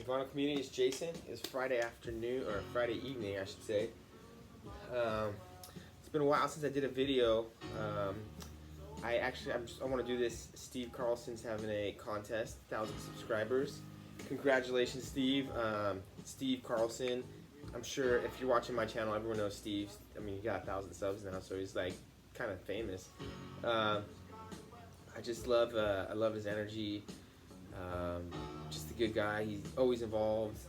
Toronto community, it's Jason. It's Friday afternoon, or Friday evening, I should say. It's been a while since I did a video. I want to do this. Steve Carlson's having a contest, 1,000 subscribers. Congratulations, Steve. Steve Carlson. I'm sure if you're watching my channel, everyone knows Steve. I mean, he got 1,000 subs now, so he's like kind of famous. I just love, I love his energy. Just a good guy. He's always involved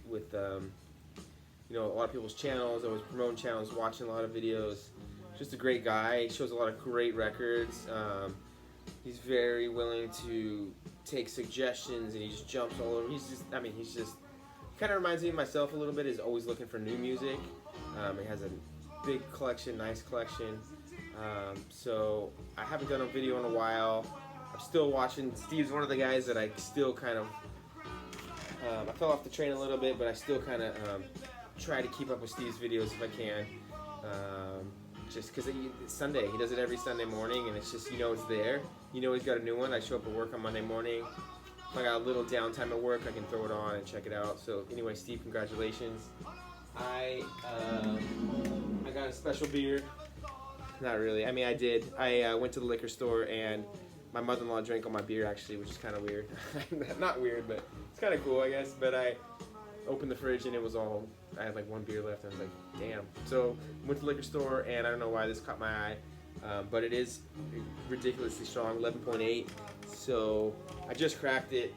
with you know, a lot of people's channels, always promoting channels, watching a lot of videos. Just a great guy. He shows a lot of great records. He's very willing to take suggestions, and he just jumps all over. He's just, I mean, he's just kind of reminds me of myself a little bit. He's always looking for new music. He has a big collection, nice collection. So I haven't done a video in a while. I'm still watching. Steve's one of the guys that I still kind of, I fell off the train a little bit, but I still kind of try to keep up with Steve's videos if I can. Just because it's Sunday. He does it every Sunday morning, and it's just, you know, it's there. You know he's got a new one. I show up at work on Monday morning. If I got a little downtime at work, I can throw it on and check it out. So anyway, Steve, congratulations. I got a special beer. Not really. I mean, I did. I went to the liquor store, and my mother-in-law drank all my beer, actually, which is kind of weird. Not weird, but it's kind of cool, I guess. But I opened the fridge, and it was all, I had like one beer left. And I was like, damn. So went to the liquor store, and I don't know why this caught my eye, but it is ridiculously strong, 11.8. So I just cracked it.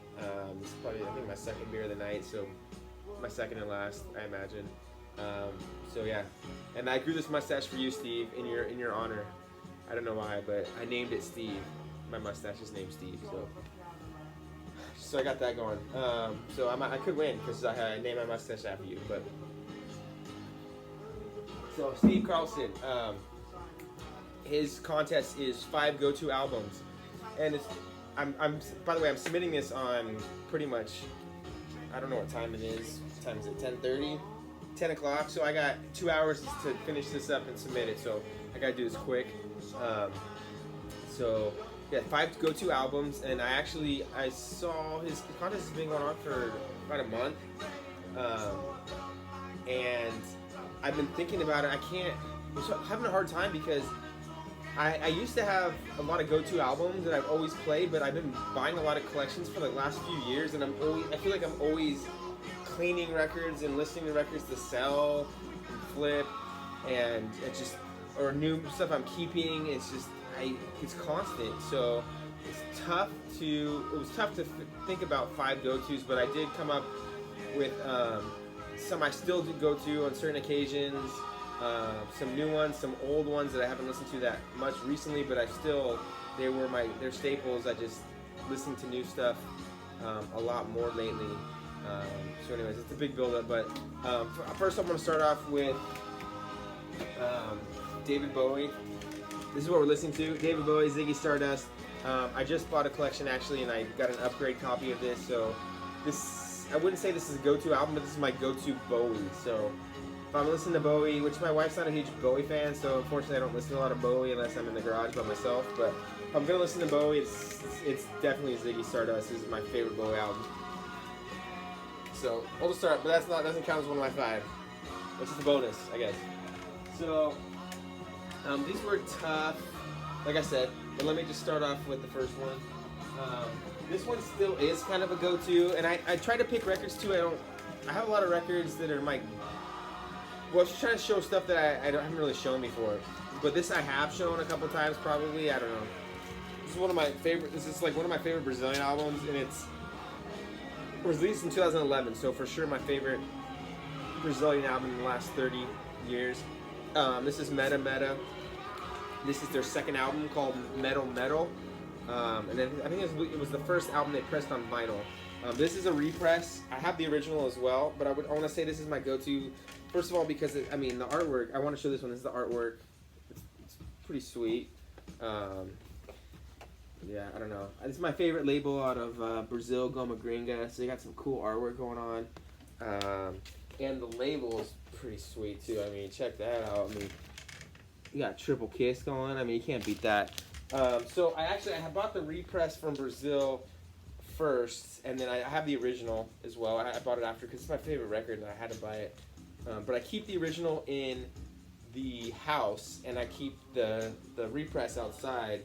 This is probably, I think, my second beer of the night. So my second and last, I imagine. So yeah, and I grew this mustache for you, Steve, in your honor. I don't know why, but I named it Steve. My mustache is named Steve, so I got that going. So I could win because I named my mustache after you. But so Steve Carlson, his contest is 5 go-to albums, and it's I'm by the way, I'm submitting this on pretty much, I don't know what time it is. What time is it? 10:30. 10 o'clock, so I got 2 hours to finish this up and submit it, so I gotta do this quick. So yeah, 5 go-to albums, and I saw his contest has been going on for about a month, and I've been thinking about it. I'm having a hard time because I used to have a lot of go-to albums that I've always played, but I've been buying a lot of collections for the last few years, and I feel like I'm always cleaning records and listening to records to sell and flip, and it just, or new stuff I'm keeping. It's just, it's constant. So it's tough to, it was tough to think about 5 go-tos, but I did come up with some I still do go to on certain occasions, some new ones, some old ones that I haven't listened to that much recently, but they're staples. I just listen to new stuff a lot more lately. So anyways, it's a big build-up, but first I'm going to start off with David Bowie. This is what we're listening to. David Bowie, Ziggy Stardust. I just bought a collection, actually, and I got an upgrade copy of this, so this, I wouldn't say this is a go-to album, but this is my go-to Bowie. So if I'm listening to Bowie, which my wife's not a huge Bowie fan, so unfortunately I don't listen to a lot of Bowie unless I'm in the garage by myself, but if I'm going to listen to Bowie, it's definitely Ziggy Stardust. This is my favorite Bowie album. So I'll just start, but doesn't count as one of my 5. It's just a bonus, I guess. So these were tough, like I said. But let me just start off with the first one. This one still is kind of a go-to, and I try to pick records too. I have a lot of records that are well, I was trying to show stuff that I haven't really shown before. But this I have shown a couple times, probably. I don't know. This is one of my favorite. This is like one of my favorite Brazilian albums, and it was released in 2011, so for sure my favorite Brazilian album in the last 30 years. This is Meta Meta. This is their second album called Metal Metal, and then I think it was the first album they pressed on vinyl. This is a repress. I have the original as well, but I want to say this is my go-to. First of all, because the artwork. I want to show this one. This is the artwork. It's pretty sweet. Yeah, I don't know. This is my favorite label out of Brazil, Goma Gringa. So they got some cool artwork going on. And the label is pretty sweet too. I mean, check that out. I mean, you got Triple Kiss going. I mean, you can't beat that. So I bought the repress from Brazil first, and then I have the original as well. I bought it after because it's my favorite record, and I had to buy it. But I keep the original in the house, and I keep the repress outside,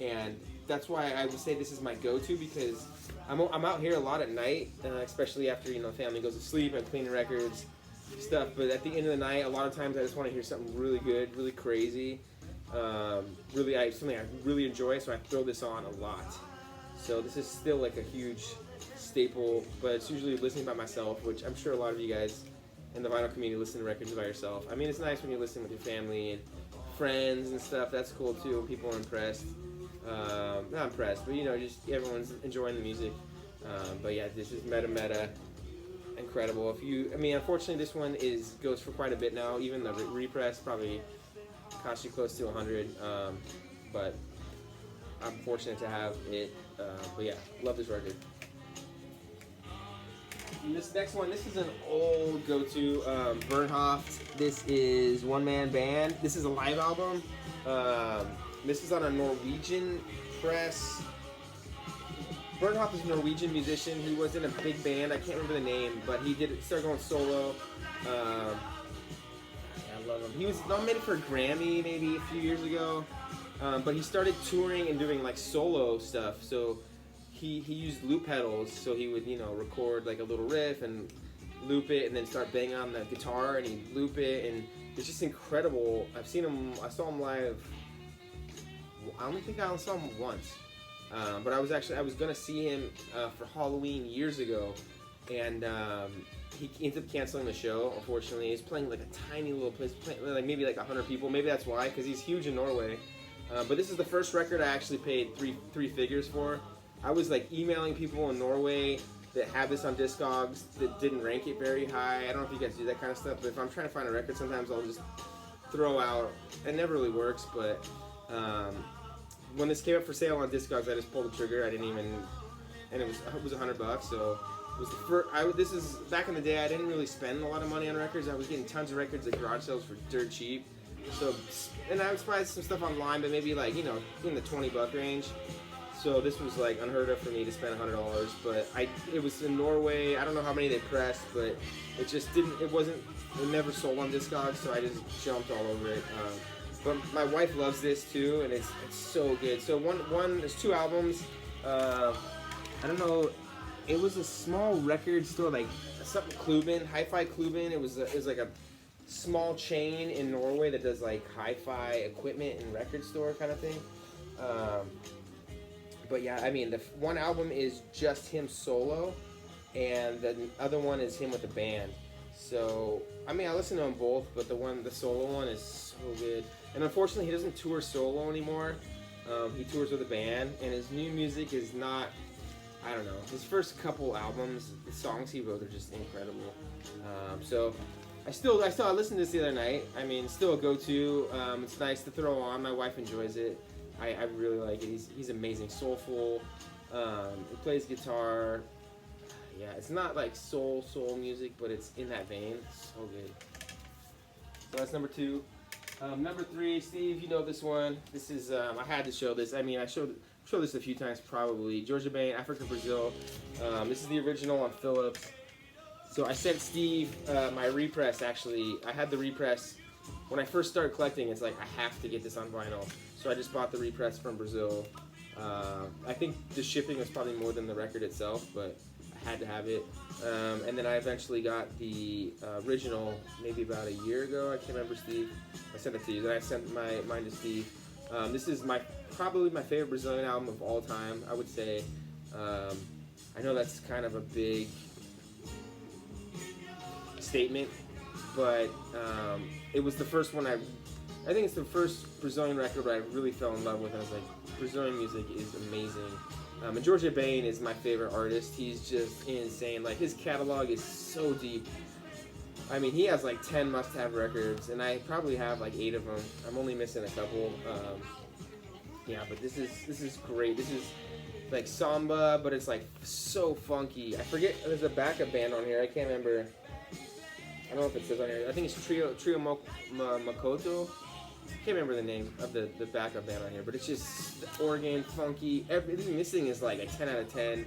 and that's why I would say this is my go-to, because I'm out here a lot at night, especially after family goes to sleep. I'm cleaning records, stuff. But at the end of the night, a lot of times I just want to hear something really good, really crazy, something I really enjoy. So I throw this on a lot. So this is still like a huge staple, but it's usually listening by myself, which I'm sure a lot of you guys in the vinyl community listen to records by yourself. I mean, it's nice when you listen with your family and friends and stuff. That's cool too. People are impressed. Not impressed, but just everyone's enjoying the music. But yeah, this is meta, incredible. Unfortunately, this one goes for quite a bit now. Even the repress probably cost you close to 100. But I'm fortunate to have it. But yeah, love this record. And this next one, this is an old go-to, Bernhoft. This is One Man Band. This is a live album. This is on a Norwegian press. Bernhoft is a Norwegian musician. He was in a big band. I can't remember the name, but he started going solo. I love him. He was nominated for a Grammy maybe a few years ago, but he started touring and doing like solo stuff. So he used loop pedals. So he would record like a little riff and loop it, and then start banging on the guitar, and he'd loop it, and it's just incredible. I saw him live. I don't think I saw him once, but I was gonna see him for Halloween years ago, and he ended up canceling the show. Unfortunately, he's playing like a tiny little place, like maybe like 100 people. Maybe that's why, because he's huge in Norway. But this is the first record I actually paid three figures for. I was like emailing people in Norway that have this on Discogs that didn't rank it very high. I don't know if you guys do that kind of stuff, but if I'm trying to find a record, sometimes I'll just throw out. It never really works, but. When this came up for sale on Discogs, I just pulled the trigger. I didn't even, and it was $100. So it was the first. This is back in the day. I didn't really spend a lot of money on records. I was getting tons of records at garage sales for dirt cheap. So, and I would buy some stuff online, but maybe like in the $20 range. So this was like unheard of for me to spend $100. But it was in Norway. I don't know how many they pressed, but it just didn't. It never sold on Discogs. So I just jumped all over it. But my wife loves this too, and it's so good. So there's 2 albums. I don't know. It was a small record store, like something Croombin, Hi-Fi Croombin. It was like a small chain in Norway that does like hi-fi equipment and record store kind of thing. But yeah, the one album is just him solo, and the other one is him with a band. So I listen to them both, but the solo one is so good. And unfortunately, he doesn't tour solo anymore. He tours with a band, and his new music is not. I don't know. His first couple albums, the songs he wrote are just incredible. So I listened to this the other night. Still a go-to. It's nice to throw on. My wife enjoys it. I really like it. He's amazing, soulful. He plays guitar. Yeah, it's not like soul music, but it's in that vein. It's so good. So that's number 2. Number 3, Steve, you know this one. This is I had to show this. I showed this a few times probably. Georgia Bain, Africa, Brazil. This is the original on Philips. So I sent Steve my repress. Actually, I had the repress when I first started collecting. It's like I have to get this on vinyl. So I just bought the repress from Brazil. I think the shipping was probably more than the record itself, but I had to have it. And then I eventually got the original maybe about a year ago. I can't remember, Steve. I sent it to you. Then I sent mine to Steve. This is probably my favorite Brazilian album of all time, I would say. I know that's kind of a big statement, but it was the first one I think it's the first Brazilian record where I really fell in love with. I was like, Brazilian music is amazing. And Georgia Bain is my favorite artist. He's just insane. Like, his catalog is so deep. He has like 10 must-have records, and I probably have like 8 of them. I'm only missing a couple. Yeah, but this is great. This is like samba, but it's like so funky. I forget. There's a backup band on here. I can't remember. I don't know if it says on here. I think it's Trio Makoto. I can't remember the name of the backup band on here, but it's just the organ, funky. Everything missing is like a 10 out of 10.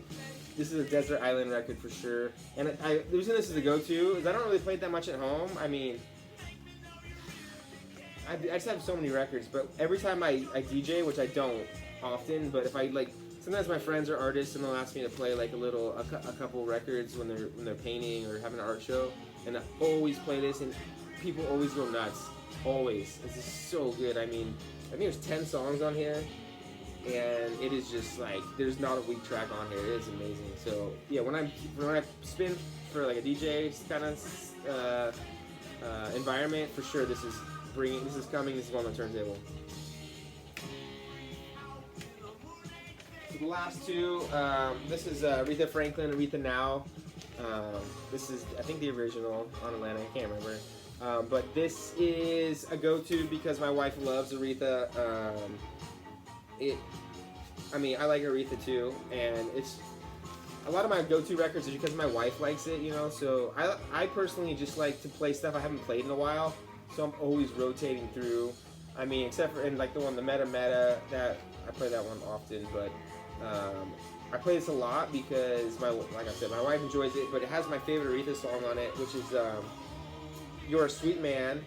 this is a desert island record for sure. And the reason this is a go-to is I don't really play it that much at home. I mean, I just have so many records, but every time I DJ, which I don't often, but if I like, sometimes my friends are artists and they'll ask me to play like a couple records when they're painting or having an art show, and I always play this, and people always go nuts. Always. This is so good. I mean, I think there's 10 songs on here, and it is just like there's not a weak track on here. It is amazing. So yeah, when I spin for like a DJ kind of environment, for sure this is coming. This is on the turntable. So the last two, this is Aretha Franklin, Aretha Now. This is, I think, the original on Atlantic. I can't remember. But this is a go-to because my wife loves Aretha. I mean, I like Aretha too, and it's a lot of my go-to records is because my wife likes it, you know. So I personally just like to play stuff I haven't played in a while. So I'm always rotating through. I mean, except for in like the Meta, that I play that one often, but I play this a lot because like I said, my wife enjoys it. But it has my favorite Aretha song on it, which is "You're a Sweet Man,"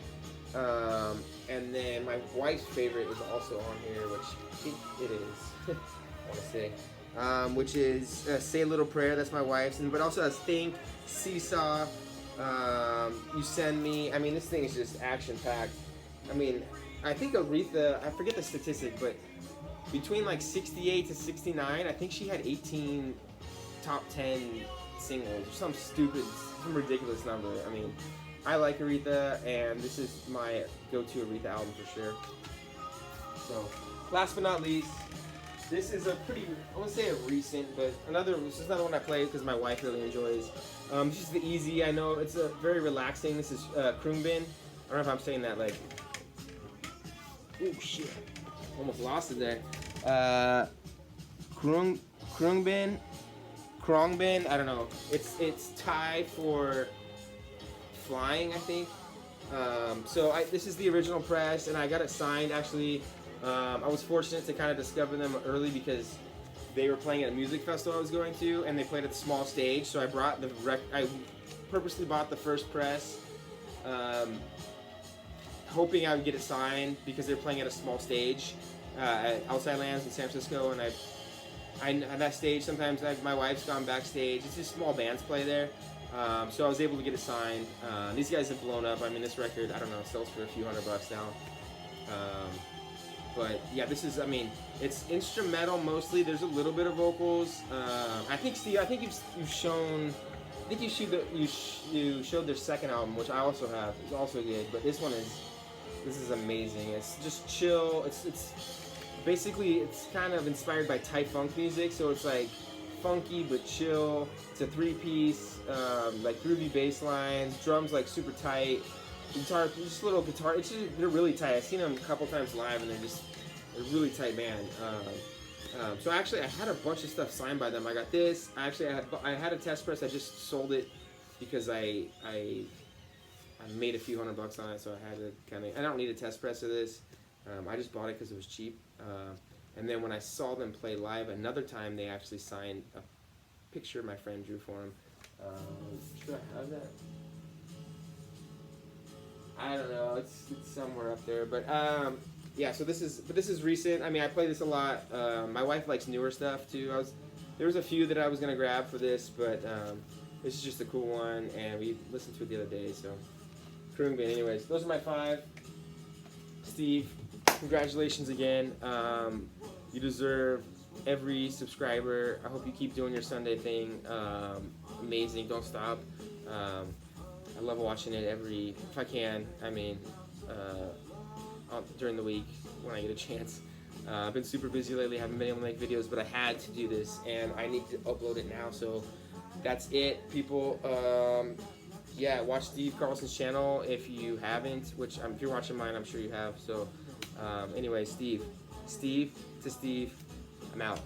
and then my wife's favorite is also on here, which I think it is. I want to say, which is "Say a Little Prayer." That's my wife's, but also has "Think," "Seesaw." You Send Me. I mean, this thing is just action-packed. I mean, I think Aretha, I forget the statistic, but between like 68 to 69, I think she had 18 top 10 singles, or some ridiculous number. I mean, I like Aretha, and this is my go-to Aretha album for sure. So, last but not least, this is a pretty, I wouldn't say a recent, but this is another one I play because my wife really enjoys. This is the easy. I know it's a very relaxing. This is Croombin. I don't know if I'm saying that like. Oh shit! Almost lost it there. Croombin. I don't know. It's Thai for flying, I think. This is the original press, and I got it signed actually. I was fortunate to kind of discover them early because they were playing at a music festival I was going to, and they played at the small stage. So I purposely bought the first press, hoping I would get it signed because they're playing at a small stage at Outside Lands in San Francisco. And at that stage, sometimes my wife's gone backstage. It's just small bands play there. So I was able to get it signed. These guys have blown up. I mean, this record, I don't know, sells for a few $100 now. But yeah, this is, I mean, it's instrumental mostly. There's a little bit of vocals. I think, Steve, you've shown, I think you showed their second album, which I also have. It's also good, but this is amazing. It's just chill. It's basically, it's kind of inspired by Thai funk music, so it's like funky but chill. It's a 3-piece, like groovy bass lines, drums like super tight. Guitar, just little guitar. They're really tight. I've seen them a couple times live, and they're a really tight band. So actually, I had a bunch of stuff signed by them. I got this. I had a test press. I just sold it because I made a few $100 on it, so I had to kind of. I don't need a test press of this. I just bought it because it was cheap. And then when I saw them play live another time, they actually signed a picture my friend drew for him. Should I have that? I don't know. It's somewhere up there, but yeah. So this is recent. I mean, I play this a lot. My wife likes newer stuff too. There was a few that I was gonna grab for this, but this is just a cool one, and we listened to it the other day. So, Croombin. Anyways, those are my 5. Steve, congratulations again. You deserve every subscriber. I hope you keep doing your Sunday thing. Amazing. Don't stop. I love watching it if I can. I mean, during the week when I get a chance. I've been super busy lately, haven't been able to make videos, but I had to do this, and I need to upload it now. So that's it, people. Yeah, watch Steve Carlson's channel if you haven't. Which if you're watching mine, I'm sure you have. So anyway, Steve, I'm out.